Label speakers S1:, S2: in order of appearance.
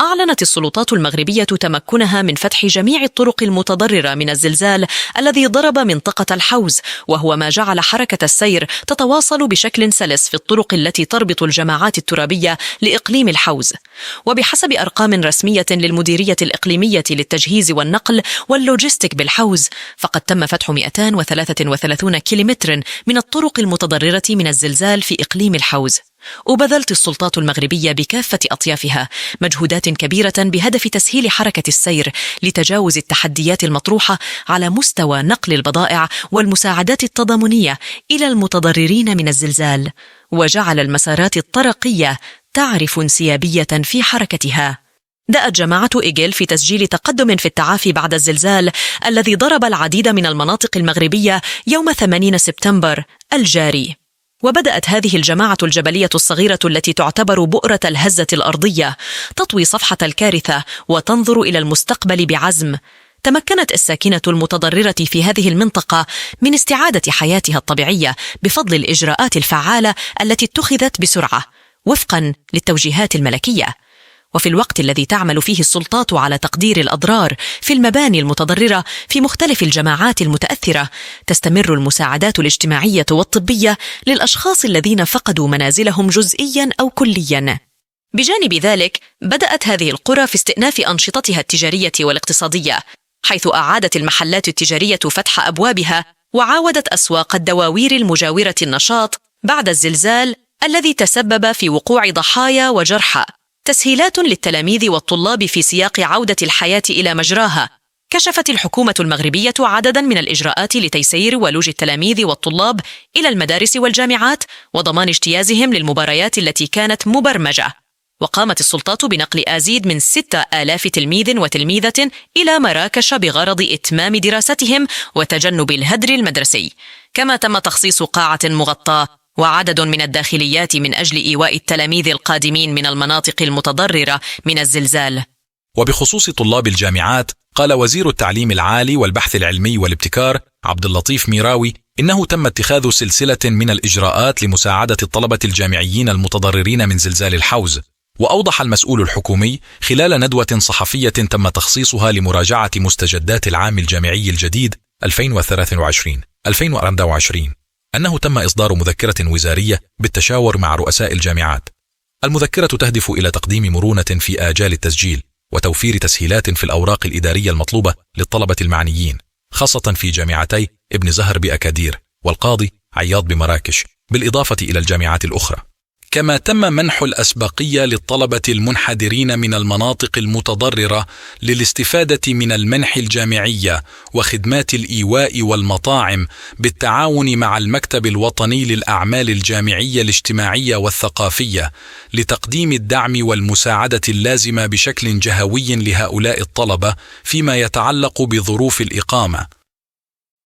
S1: أعلنت السلطات المغربية تمكنها من فتح جميع الطرق المتضررة من الزلزال الذي ضرب منطقة الحوز، وهو ما جعل حركة السير تتواصل بشكل سلس في الطرق التي تربط الجماعات الترابية لإقليم الحوز. وبحسب أرقام رسمية للمديرية الإقليمية للتجهيز والنقل واللوجستيك بالحوز، فقد تم فتح 233 كيلومتر من الطرق المتضررة من الزلزال في إقليم الحوز. وبذلت السلطات المغربية بكافة أطيافها مجهودات كبيرة بهدف تسهيل حركة السير لتجاوز التحديات المطروحة على مستوى نقل البضائع والمساعدات التضامنية إلى المتضررين من الزلزال، وجعل المسارات الطرقية تعرف انسيابية في حركتها. دأت جماعة إيجيل في تسجيل تقدم في التعافي بعد الزلزال الذي ضرب العديد من المناطق المغربية يوم 8 سبتمبر الجاري. وبدأت هذه الجماعة الجبلية الصغيرة التي تعتبر بؤرة الهزة الأرضية تطوي صفحة الكارثة وتنظر إلى المستقبل بعزم. تمكنت الساكنة المتضررة في هذه المنطقة من استعادة حياتها الطبيعية بفضل الإجراءات الفعالة التي اتخذت بسرعة وفقاً للتوجيهات الملكية. وفي الوقت الذي تعمل فيه السلطات على تقدير الأضرار في المباني المتضررة في مختلف الجماعات المتأثرة، تستمر المساعدات الاجتماعية والطبية للأشخاص الذين فقدوا منازلهم جزئياً أو كلياً. بجانب ذلك، بدأت هذه القرى في استئناف أنشطتها التجارية والاقتصادية، حيث أعادت المحلات التجارية فتح أبوابها وعاودت أسواق الدواوير المجاورة النشاط بعد الزلزال الذي تسبب في وقوع ضحايا وجرحى. تسهيلات للتلاميذ والطلاب في سياق عودة الحياة إلى مجراها. كشفت الحكومة المغربية عدداً من الإجراءات لتيسير ولوج التلاميذ والطلاب إلى المدارس والجامعات وضمان اجتيازهم للمباريات التي كانت مبرمجة. وقامت السلطات بنقل أزيد من 6000 تلميذ وتلميذة إلى مراكش بغرض إتمام دراستهم وتجنب الهدر المدرسي. كما تم تخصيص قاعة مغطاة وعدد من الداخليات من أجل إيواء التلاميذ القادمين من المناطق المتضررة من الزلزال.
S2: وبخصوص طلاب الجامعات، قال وزير التعليم العالي والبحث العلمي والابتكار عبد اللطيف ميراوي إنه تم اتخاذ سلسلة من الإجراءات لمساعدة الطلبة الجامعيين المتضررين من زلزال الحوز. وأوضح المسؤول الحكومي خلال ندوة صحفية تم تخصيصها لمراجعة مستجدات العام الجامعي الجديد 2023-2024 أنه تم إصدار مذكرة وزارية بالتشاور مع رؤساء الجامعات. المذكرة تهدف إلى تقديم مرونة في آجال التسجيل وتوفير تسهيلات في الأوراق الإدارية المطلوبة للطلبة المعنيين، خاصة في جامعتي ابن زهر بأكادير والقاضي عياض بمراكش، بالإضافة إلى الجامعات الأخرى. كما تم منح الأسبقية للطلبة المنحدرين من المناطق المتضررة للاستفادة من المنح الجامعية وخدمات الإيواء والمطاعم بالتعاون مع المكتب الوطني للأعمال الجامعية الاجتماعية والثقافية لتقديم الدعم والمساعدة اللازمة بشكل جهوي لهؤلاء الطلبة فيما يتعلق بظروف الإقامة.